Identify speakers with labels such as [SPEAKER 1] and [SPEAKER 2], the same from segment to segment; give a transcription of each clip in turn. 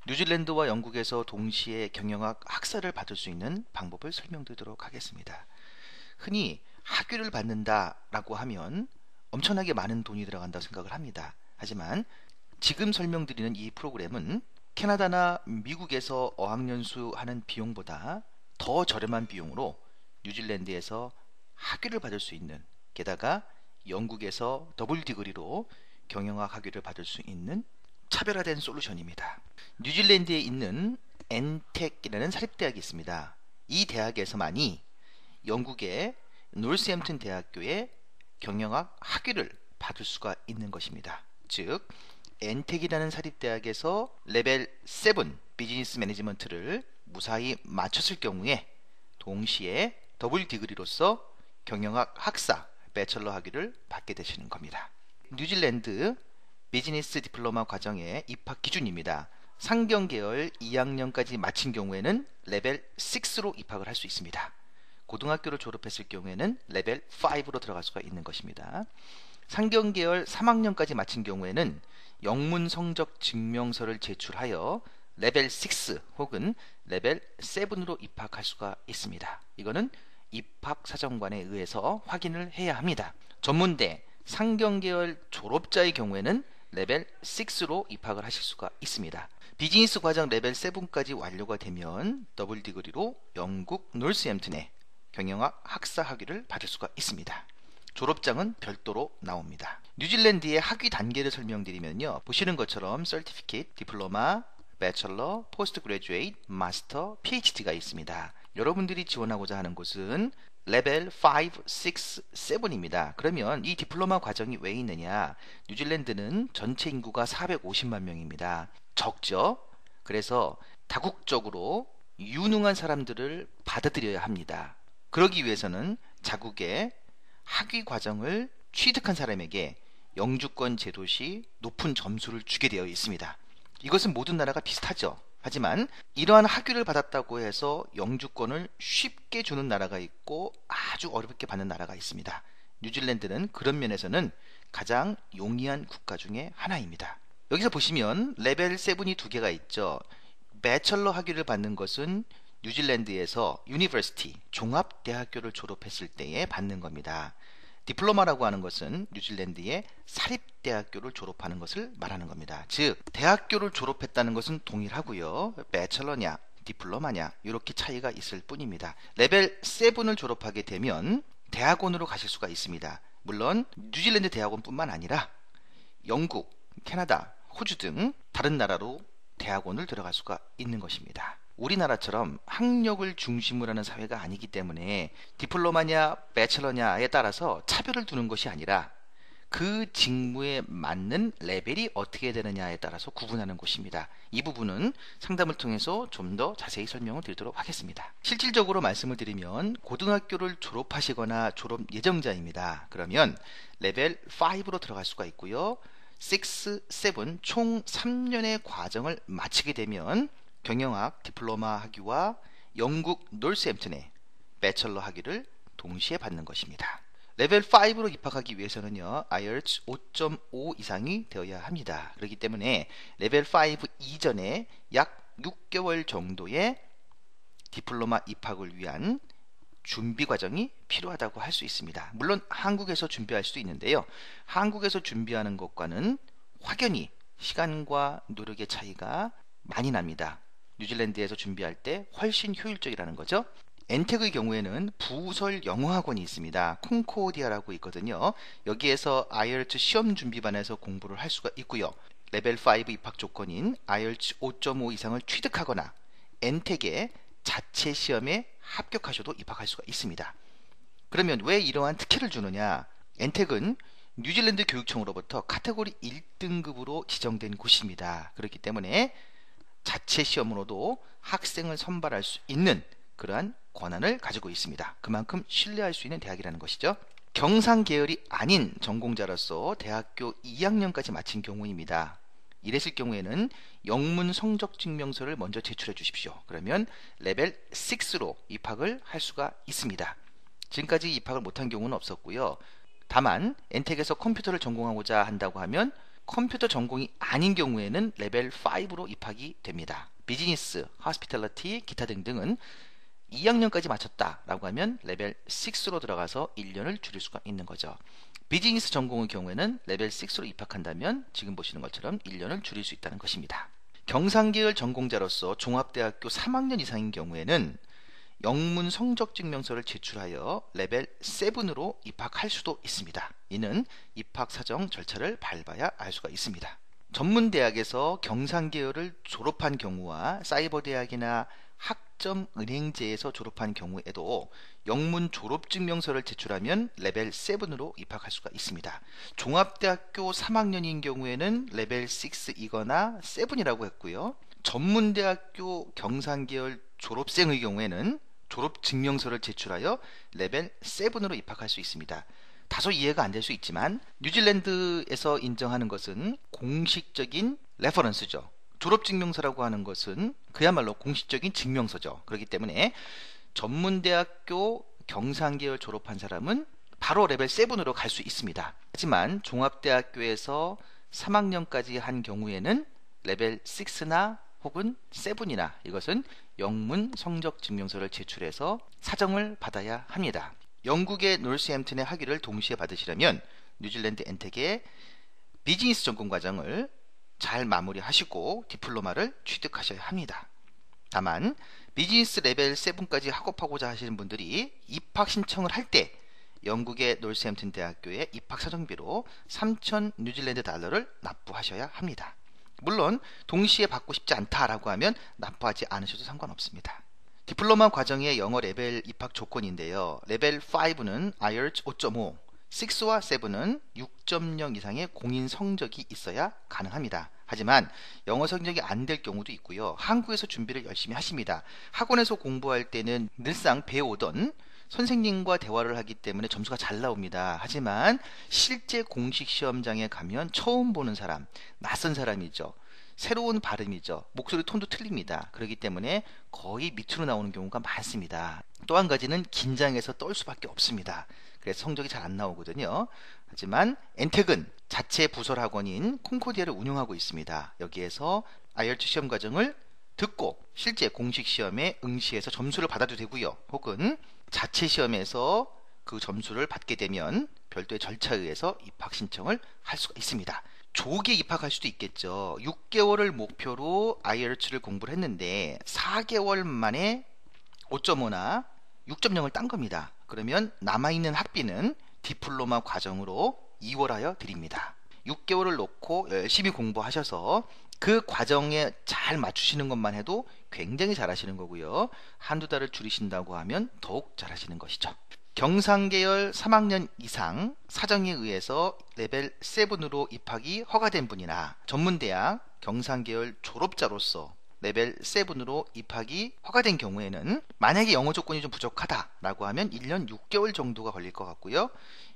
[SPEAKER 1] 뉴질랜드와 영국에서 동시에 경영학 학사를 받을 수 있는 방법을 설명드리도록 하겠습니다. 흔히 학위를 받는다라고 하면 엄청나게 많은 돈이 들어간다고 생각을 합니다. 하지만 지금 설명드리는 이 프로그램은 캐나다나 미국에서 어학연수 하는 비용보다 더 저렴한 비용으로 뉴질랜드에서 학위를 받을 수 있는, 게다가 영국에서 더블 디그리로 경영학 학위를 받을 수 있는 차별화된 솔루션입니다. 뉴질랜드에 있는 엔텍이라는 사립대학이 있습니다. 이 대학에서만이 영국의 노스햄튼 대학교의 경영학 학위를 받을 수가 있는 것입니다. 즉 엔텍이라는 사립대학에서 레벨 7 비즈니스 매니지먼트를 무사히 마쳤을 경우에 동시에 더블 디그리로서 경영학 학사 배철러 학위를 받게 되시는 겁니다. 뉴질랜드 비즈니스 디플로마 과정의 입학 기준입니다. 상경 계열 2학년까지 마친 경우에는 레벨 6로 입학을 할 수 있습니다. 고등학교를 졸업했을 경우에는 레벨 5로 들어갈 수가 있는 것입니다. 상경 계열 3학년까지 마친 경우에는 영문 성적 증명서를 제출하여 레벨 6 혹은 레벨 7으로 입학할 수가 있습니다. 이거는 입학사정관에 의해서 확인을 해야 합니다. 전문대 상경 계열 졸업자의 경우에는 레벨 6로 입학을 하실 수가 있습니다. 비즈니스 과정 레벨 7까지 완료가 되면 더블 디그리로 영국 노스햄튼에 경영학 학사 학위를 받을 수가 있습니다. 졸업장은 별도로 나옵니다. 뉴질랜드의 학위 단계를 설명드리면요, 보시는 것처럼 Certificate, 디플로마, 배철러, 포스트 그레주에이트, 마스터, PhD가 있습니다. 여러분들이 지원하고자 하는 곳은 레벨 5, 6, 7입니다. 그러면 이 디플로마 과정이 왜 있느냐? 뉴질랜드는 전체 인구가 450만 명입니다. 적죠? 그래서 다국적으로 유능한 사람들을 받아들여야 합니다. 그러기 위해서는 자국의 학위 과정을 취득한 사람에게 영주권 제도 시 높은 점수를 주게 되어 있습니다. 이것은 모든 나라가 비슷하죠. 하지만 이러한 학위를 받았다고 해서 영주권을 쉽게 주는 나라가 있고 아주 어렵게 받는 나라가 있습니다. 뉴질랜드는 그런 면에서는 가장 용이한 국가 중에 하나입니다. 여기서 보시면 레벨 7이 두 개가 있죠. 배철러 학위를 받는 것은 뉴질랜드에서 유니버시티, 종합대학교를 졸업했을 때에 받는 겁니다. 디플로마라고 하는 것은 뉴질랜드의 사립대학교를 졸업하는 것을 말하는 겁니다. 즉 대학교를 졸업했다는 것은 동일하고요. 배철러냐 디플로마냐 이렇게 차이가 있을 뿐입니다. 레벨 7을 졸업하게 되면 대학원으로 가실 수가 있습니다. 물론 뉴질랜드 대학원뿐만 아니라 영국, 캐나다, 호주 등 다른 나라로 대학원을 들어갈 수가 있는 것입니다. 우리나라처럼 학력을 중심으로 하는 사회가 아니기 때문에 디플로마냐 배철러냐에 따라서 차별을 두는 것이 아니라 그 직무에 맞는 레벨이 어떻게 되느냐에 따라서 구분하는 것입니다. 이 부분은 상담을 통해서 좀 더 자세히 설명을 드리도록 하겠습니다. 실질적으로 말씀을 드리면 고등학교를 졸업하시거나 졸업 예정자입니다. 그러면 레벨 5로 들어갈 수가 있고요. 6, 7 총 3년의 과정을 마치게 되면 경영학 디플로마 학위와 영국 노스햄튼의 배철러 학위를 동시에 받는 것입니다. 레벨 5로 입학하기 위해서는요, IELTS 5.5 이상이 되어야 합니다. 그렇기 때문에 레벨 5 이전에 약 6개월 정도의 디플로마 입학을 위한 준비 과정이 필요하다고 할 수 있습니다. 물론 한국에서 준비할 수도 있는데요. 한국에서 준비하는 것과는 확연히 시간과 노력의 차이가 많이 납니다. 뉴질랜드에서 준비할 때 훨씬 효율적이라는 거죠. 엔텍의 경우에는 부설 영어학원이 있습니다. 콩코디아라고 있거든요. 여기에서 IELTS 시험 준비반에서 공부를 할 수가 있고요. 레벨 5 입학 조건인 IELTS 5.5 이상을 취득하거나 엔텍의 자체 시험에 합격하셔도 입학할 수가 있습니다. 그러면 왜 이러한 특혜를 주느냐? 엔텍은 뉴질랜드 교육청으로부터 카테고리 1등급으로 지정된 곳입니다. 그렇기 때문에 자체 시험으로도 학생을 선발할 수 있는 그러한 권한을 가지고 있습니다. 그만큼 신뢰할 수 있는 대학이라는 것이죠. 경상 계열이 아닌 전공자로서 대학교 2학년까지 마친 경우입니다. 이랬을 경우에는 영문 성적 증명서를 먼저 제출해 주십시오. 그러면 레벨 6로 입학을 할 수가 있습니다. 지금까지 입학을 못한 경우는 없었고요. 다만 엔텍에서 컴퓨터를 전공하고자 한다고 하면 컴퓨터 전공이 아닌 경우에는 레벨 5로 입학이 됩니다. 비즈니스, 호스피탈리티, 기타 등등은 2학년까지 마쳤다라고 하면 레벨 6로 들어가서 1년을 줄일 수가 있는 거죠. 비즈니스 전공의 경우에는 레벨 6로 입학한다면 지금 보시는 것처럼 1년을 줄일 수 있다는 것입니다. 경상계열 전공자로서 종합대학교 3학년 이상인 경우에는 영문 성적 증명서를 제출하여 레벨 7으로 입학할 수도 있습니다. 이는 입학 사정 절차를 밟아야 알 수가 있습니다. 전문대학에서 경상계열을 졸업한 경우와 사이버대학이나 학점은행제에서 졸업한 경우에도 영문 졸업증명서를 제출하면 레벨 7으로 입학할 수가 있습니다. 종합대학교 3학년인 경우에는 레벨 6이거나 7이라고 했고요. 전문대학교 경상계열 졸업생의 경우에는 졸업증명서를 제출하여 레벨 7으로 입학할 수 있습니다. 다소 이해가 안 될 수 있지만 뉴질랜드에서 인정하는 것은 공식적인 레퍼런스죠. 졸업증명서라고 하는 것은 그야말로 공식적인 증명서죠. 그렇기 때문에 전문대학교 경상계열 졸업한 사람은 바로 레벨 7으로 갈 수 있습니다. 하지만 종합대학교에서 3학년까지 한 경우에는 레벨 6나 혹은 7이나 이것은 영문 성적 증명서를 제출해서 사정을 받아야 합니다. 영국의 노스햄튼의 학위를 동시에 받으시려면 뉴질랜드 엔텍의 비즈니스 전공 과정을 잘 마무리하시고 디플로마를 취득하셔야 합니다. 다만 비즈니스 레벨 7까지 학업하고자 하시는 분들이 입학 신청을 할 때 영국의 노스햄튼 대학교의 입학 사정비로 3,000 뉴질랜드 달러를 납부하셔야 합니다. 물론 동시에 받고 싶지 않다라고 하면 납부하지 않으셔도 상관없습니다. 디플로마 과정의 영어 레벨 입학 조건인데요. 레벨 5는 IELTS 5.5, 6와 7은 6.0 이상의 공인 성적이 있어야 가능합니다. 하지만 영어 성적이 안 될 경우도 있고요. 한국에서 준비를 열심히 하십니다. 학원에서 공부할 때는 늘상 배워오던 선생님과 대화를 하기 때문에 점수가 잘 나옵니다. 하지만 실제 공식 시험장에 가면 처음 보는 사람, 낯선 사람이죠. 새로운 발음이죠. 목소리 톤도 틀립니다. 그렇기 때문에 거의 밑으로 나오는 경우가 많습니다. 또 한 가지는 긴장해서 떨 수밖에 없습니다. 그래서 성적이 잘 안 나오거든요. 하지만 엔텍은 자체 부설 학원인 콩코디아를 운영하고 있습니다. 여기에서 IELTS 시험 과정을 듣고 실제 공식 시험에 응시해서 점수를 받아도 되고요. 혹은 자체 시험에서 그 점수를 받게 되면 별도의 절차에 의해서 입학 신청을 할 수가 있습니다. 조기에 입학할 수도 있겠죠. 6개월을 목표로 IELTS를 공부를 했는데 4개월 만에 5.5나 6.0을 딴 겁니다. 그러면 남아있는 학비는 디플로마 과정으로 이월하여 드립니다. 6개월을 놓고 열심히 공부하셔서 그 과정에 잘 맞추시는 것만 해도 굉장히 잘하시는 거고요. 한두 달을 줄이신다고 하면 더욱 잘하시는 것이죠. 경상계열 3학년 이상 사정에 의해서 레벨 7으로 입학이 허가된 분이나 전문대학 경상계열 졸업자로서 레벨 7으로 입학이 허가된 경우에는 만약에 영어 조건이 좀 부족하다라고 하면 1년 6개월 정도가 걸릴 것 같고요.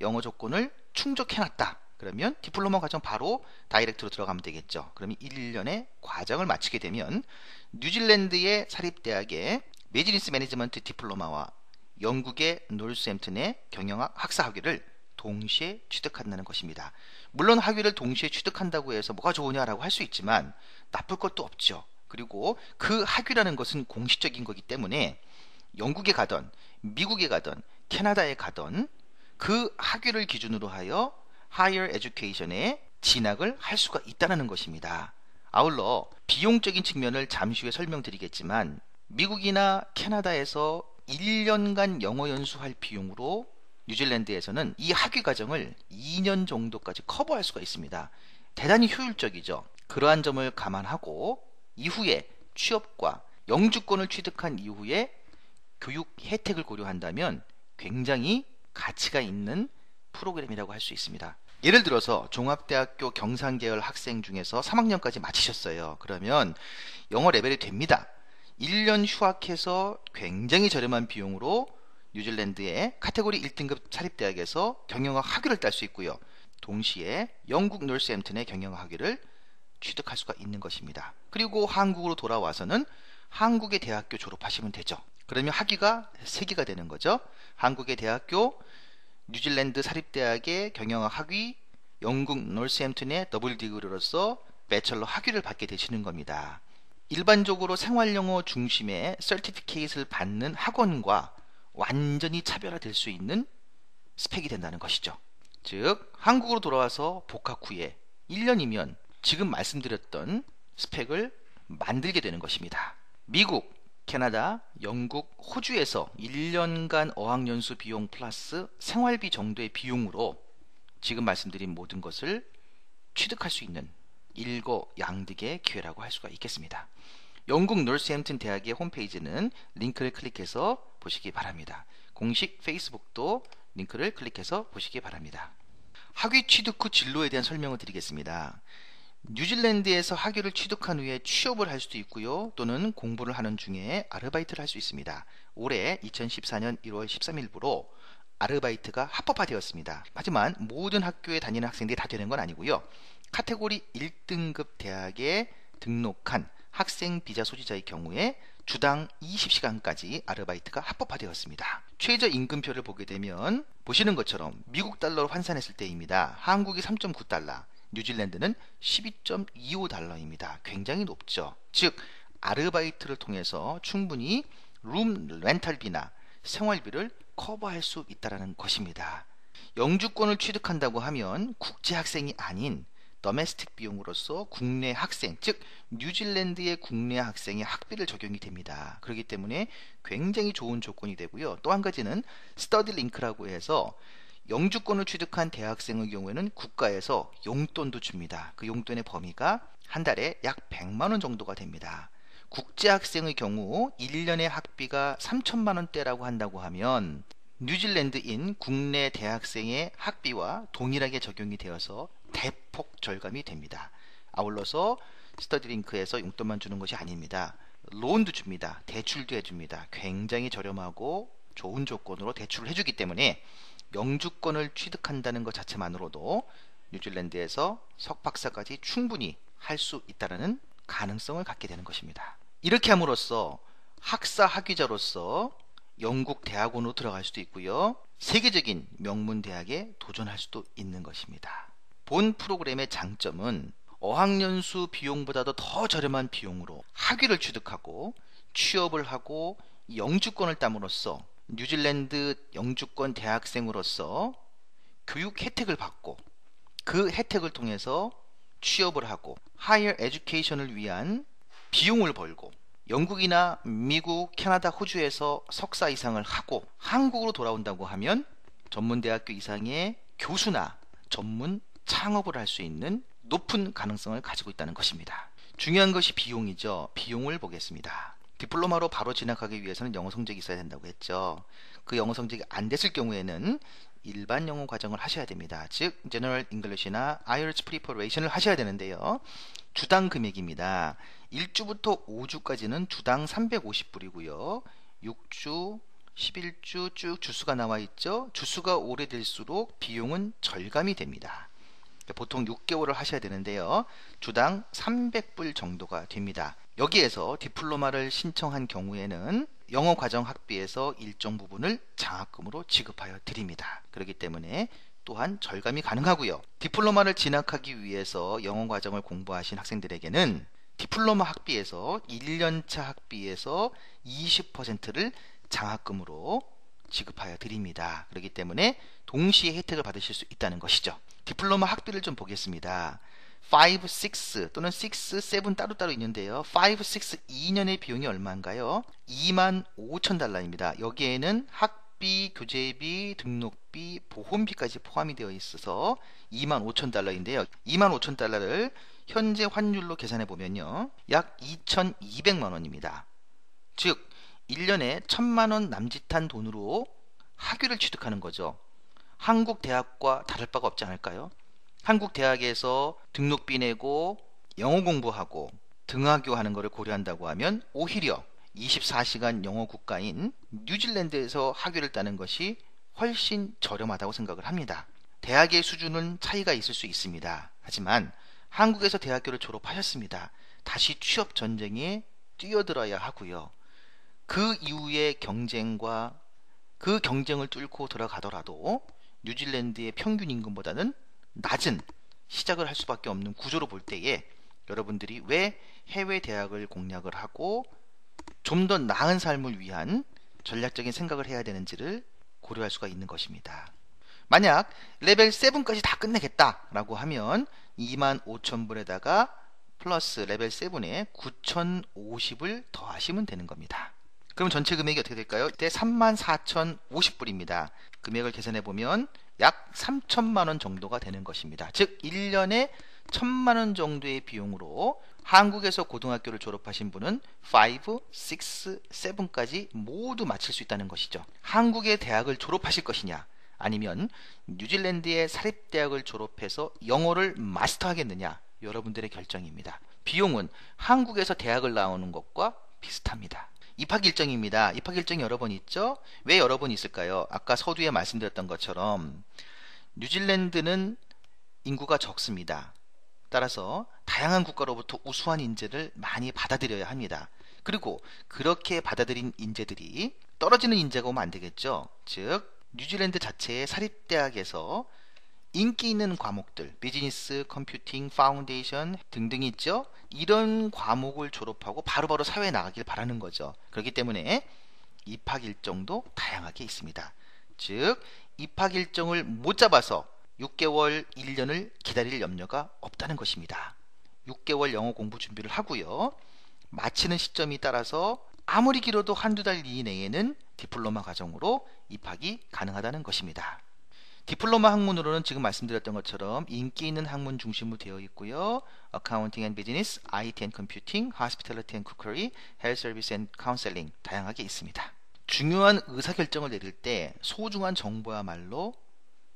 [SPEAKER 1] 영어 조건을 충족해놨다. 그러면 디플로마 과정 바로 다이렉트로 들어가면 되겠죠. 그러면 1년의 과정을 마치게 되면 뉴질랜드의 사립대학의 비즈니스 매니지먼트 디플로마와 영국의 노스햄튼의 경영학 학사 학위를 동시에 취득한다는 것입니다. 물론 학위를 동시에 취득한다고 해서 뭐가 좋으냐라고 할 수 있지만 나쁠 것도 없죠. 그리고 그 학위라는 것은 공식적인 거기 때문에 영국에 가던 미국에 가던 캐나다에 가던 그 학위를 기준으로 하여 Higher Education에 진학을 할 수가 있다는 것입니다. 아울러 비용적인 측면을 잠시 후에 설명드리겠지만 미국이나 캐나다에서 1년간 영어 연수할 비용으로 뉴질랜드에서는 이 학위 과정을 2년 정도까지 커버할 수가 있습니다. 대단히 효율적이죠. 그러한 점을 감안하고 이후에 취업과 영주권을 취득한 이후에 교육 혜택을 고려한다면 굉장히 가치가 있는 프로그램이라고 할 수 있습니다. 예를 들어서 종합대학교 경상계열 학생 중에서 3학년까지 마치셨어요. 그러면 영어 레벨이 됩니다. 1년 휴학해서 굉장히 저렴한 비용으로 뉴질랜드의 카테고리 1등급 사립대학에서 경영학 학위를 딸 수 있고요. 동시에 영국 노스햄튼의 경영학 학위를 취득할 수가 있는 것입니다. 그리고 한국으로 돌아와서는 한국의 대학교 졸업하시면 되죠. 그러면 학위가 3개가 되는 거죠. 한국의 대학교, 뉴질랜드 사립대학의 경영학 학위, 영국 노스햄튼의 더블 디그리로서 배철러 학위를 받게 되시는 겁니다. 일반적으로 생활영어 중심의 서티피케이트를 받는 학원과 완전히 차별화될 수 있는 스펙이 된다는 것이죠. 즉 한국으로 돌아와서 복학 후에 1년이면 지금 말씀드렸던 스펙을 만들게 되는 것입니다. 미국, 캐나다, 영국, 호주에서 1년간 어학연수 비용 플러스 생활비 정도의 비용으로 지금 말씀드린 모든 것을 취득할 수 있는 일거양득의 기회라고 할 수가 있겠습니다. 영국 노스햄튼 대학의 홈페이지는 링크를 클릭해서 보시기 바랍니다. 공식 페이스북도 링크를 클릭해서 보시기 바랍니다. 학위 취득 후 진로에 대한 설명을 드리겠습니다. 뉴질랜드에서 학위를 취득한 후에 취업을 할 수도 있고요. 또는 공부를 하는 중에 아르바이트를 할 수 있습니다. 올해 2014년 1월 13일부로 아르바이트가 합법화되었습니다. 하지만 모든 학교에 다니는 학생들이 다 되는 건 아니고요. 카테고리 1등급 대학에 등록한 학생 비자 소지자의 경우에 주당 20시간까지 아르바이트가 합법화되었습니다. 최저임금표를 보게 되면 보시는 것처럼 미국 달러로 환산했을 때입니다. 한국이 3.9달러, 뉴질랜드는 12.25달러입니다. 굉장히 높죠. 즉 아르바이트를 통해서 충분히 룸 렌탈비나 생활비를 커버할 수 있다는 것입니다. 영주권을 취득한다고 하면 국제학생이 아닌 더메스틱 비용으로서 국내 학생, 즉 뉴질랜드의 국내 학생의 학비를 적용이 됩니다. 그렇기 때문에 굉장히 좋은 조건이 되고요. 또 한 가지는 스터디 링크라고 해서 영주권을 취득한 대학생의 경우에는 국가에서 용돈도 줍니다. 그 용돈의 범위가 한 달에 약 100만원 정도가 됩니다. 국제학생의 경우 1년의 학비가 3천만원대라고 한다고 하면 뉴질랜드인 국내 대학생의 학비와 동일하게 적용이 되어서 대폭 절감이 됩니다. 아울러서 스터디링크에서 용돈만 주는 것이 아닙니다. 론도 줍니다. 대출도 해줍니다. 굉장히 저렴하고 좋은 조건으로 대출을 해주기 때문에 영주권을 취득한다는 것 자체만으로도 뉴질랜드에서 석박사까지 충분히 할 수 있다는 가능성을 갖게 되는 것입니다. 이렇게 함으로써 학사 학위자로서 영국 대학원으로 들어갈 수도 있고요. 세계적인 명문 대학에 도전할 수도 있는 것입니다. 본 프로그램의 장점은 어학연수 비용보다도 더 저렴한 비용으로 학위를 취득하고 취업을 하고 영주권을 땀으로써 뉴질랜드 영주권 대학생으로서 교육 혜택을 받고 그 혜택을 통해서 취업을 하고 하이어 에듀케이션을 위한 비용을 벌고 영국이나 미국, 캐나다, 호주에서 석사 이상을 하고 한국으로 돌아온다고 하면 전문대학교 이상의 교수나 전문 창업을 할 수 있는 높은 가능성을 가지고 있다는 것입니다. 중요한 것이 비용이죠. 비용을 보겠습니다. 디플로마로 바로 진학하기 위해서는 영어 성적이 있어야 된다고 했죠. 그 영어 성적이 안 됐을 경우에는 일반 영어 과정을 하셔야 됩니다. 즉 General English나 IELTS Preparation을 하셔야 되는데요. 주당 금액입니다. 1주부터 5주까지는 주당 350불이고요. 6주, 11주 쭉 주수가 나와 있죠. 주수가 오래될수록 비용은 절감이 됩니다. 보통 6개월을 하셔야 되는데요. 주당 300불 정도가 됩니다. 여기에서 디플로마를 신청한 경우에는 영어 과정 학비에서 일정 부분을 장학금으로 지급하여 드립니다. 그렇기 때문에 또한 절감이 가능하고요. 디플로마를 진학하기 위해서 영어 과정을 공부하신 학생들에게는 디플로마 학비에서 1년차 학비에서 20%를 장학금으로 지급하여 드립니다. 그렇기 때문에 동시에 혜택을 받으실 수 있다는 것이죠. 디플로마 학비를 좀 보겠습니다. 5, 6 또는 6, 7 따로따로 있는데요. 5, 6, 2년의 비용이 얼마인가요? 25,000달러입니다. 여기에는 학비, 교재비, 등록비, 보험비까지 포함이 되어 있어서 25,000달러인데요. 25,000달러를 현재 환율로 계산해 보면요. 약 2,200만원입니다. 즉 1년에 1,000만원 남짓한 돈으로 학위를 취득하는 거죠. 한국 대학과 다를 바가 없지 않을까요? 한국 대학에서 등록비 내고 영어 공부하고 등하교 하는 것을 고려한다고 하면 오히려 24시간 영어 국가인 뉴질랜드에서 학위를 따는 것이 훨씬 저렴하다고 생각을 합니다. 대학의 수준은 차이가 있을 수 있습니다. 하지만 한국에서 대학교를 졸업하셨습니다. 다시 취업 전쟁에 뛰어들어야 하고요. 그 이후의 경쟁과 그 경쟁을 뚫고 들어가더라도 뉴질랜드의 평균 임금보다는 낮은 시작을 할 수밖에 없는 구조로 볼 때에 여러분들이 왜 해외 대학을 공략을 하고 좀 더 나은 삶을 위한 전략적인 생각을 해야 되는지를 고려할 수가 있는 것입니다. 만약 레벨 7까지 다 끝내겠다 라고 하면 25,000불에다가 플러스 레벨 7에 9,050을 더하시면 되는 겁니다. 그럼 전체 금액이 어떻게 될까요? 이때 34,050불입니다. 금액을 계산해 보면 약 3천만원 정도가 되는 것입니다. 즉 1년에 1,000만원 정도의 비용으로 한국에서 고등학교를 졸업하신 분은 5, 6, 7까지 모두 마칠 수 있다는 것이죠. 한국의 대학을 졸업하실 것이냐, 아니면 뉴질랜드의 사립대학을 졸업해서 영어를 마스터하겠느냐, 여러분들의 결정입니다. 비용은 한국에서 대학을 나오는 것과 비슷합니다. 입학 일정입니다. 입학 일정이 여러 번 있죠? 왜 여러 번 있을까요? 아까 서두에 말씀드렸던 것처럼 뉴질랜드는 인구가 적습니다. 따라서 다양한 국가로부터 우수한 인재를 많이 받아들여야 합니다. 그리고 그렇게 받아들인 인재들이 떨어지는 인재가 오면 안 되겠죠. 즉 뉴질랜드 자체의 사립대학에서 인기 있는 과목들, 비즈니스, 컴퓨팅, 파운데이션 등등이 있죠. 이런 과목을 졸업하고 바로바로 사회에 나가길 바라는 거죠. 그렇기 때문에 입학 일정도 다양하게 있습니다. 즉 입학 일정을 못 잡아서 6개월, 1년을 기다릴 염려가 없다는 것입니다. 6개월 영어 공부 준비를 하고요. 마치는 시점이 따라서 아무리 길어도 한두 달 이내에는 디플로마 과정으로 입학이 가능하다는 것입니다. 디플로마 학문으로는 지금 말씀드렸던 것처럼 인기 있는 학문 중심으로 되어 있고요. Accounting and Business, IT and Computing, Hospitality and Cookery, Health Service and Counseling 다양하게 있습니다. 중요한 의사결정을 내릴 때 소중한 정보야말로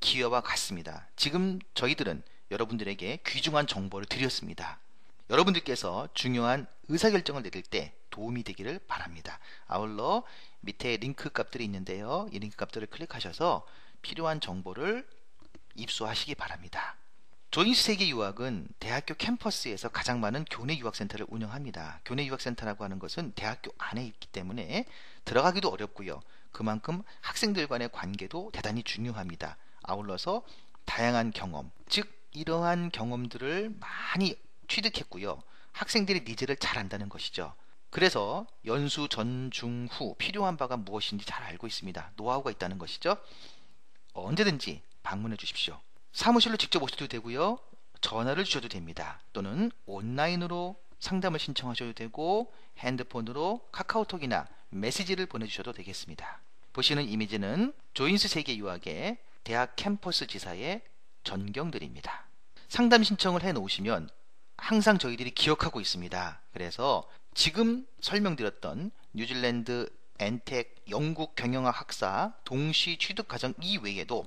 [SPEAKER 1] 기회와 같습니다. 지금 저희들은 여러분들에게 귀중한 정보를 드렸습니다. 여러분들께서 중요한 의사결정을 내릴 때 도움이 되기를 바랍니다. 아울러 밑에 링크 값들이 있는데요. 이 링크 값들을 클릭하셔서 필요한 정보를 입수하시기 바랍니다. 조인스 세계 유학은 대학교 캠퍼스에서 가장 많은 교내 유학센터를 운영합니다. 교내 유학센터라고 하는 것은 대학교 안에 있기 때문에 들어가기도 어렵고요. 그만큼 학생들 간의 관계도 대단히 중요합니다. 아울러서 다양한 경험, 즉 이러한 경험들을 많이 취득했고요. 학생들의 니즈를 잘 안다는 것이죠. 그래서 연수 전, 중, 후 필요한 바가 무엇인지 잘 알고 있습니다. 노하우가 있다는 것이죠. 언제든지 방문해 주십시오. 사무실로 직접 오셔도 되고요. 전화를 주셔도 됩니다. 또는 온라인으로 상담을 신청하셔도 되고 핸드폰으로 카카오톡이나 메시지를 보내주셔도 되겠습니다. 보시는 이미지는 조인스 세계 유학의 대학 캠퍼스 지사의 전경들입니다. 상담 신청을 해 놓으시면 항상 저희들이 기억하고 있습니다. 그래서 지금 설명드렸던 뉴질랜드 엔텍 영국 경영학 학사 동시 취득 과정 이외에도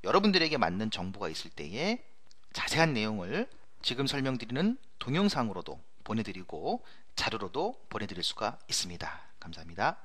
[SPEAKER 1] 여러분들에게 맞는 정보가 있을 때에 자세한 내용을 지금 설명드리는 동영상으로도 보내드리고 자료로도 보내드릴 수가 있습니다. 감사합니다.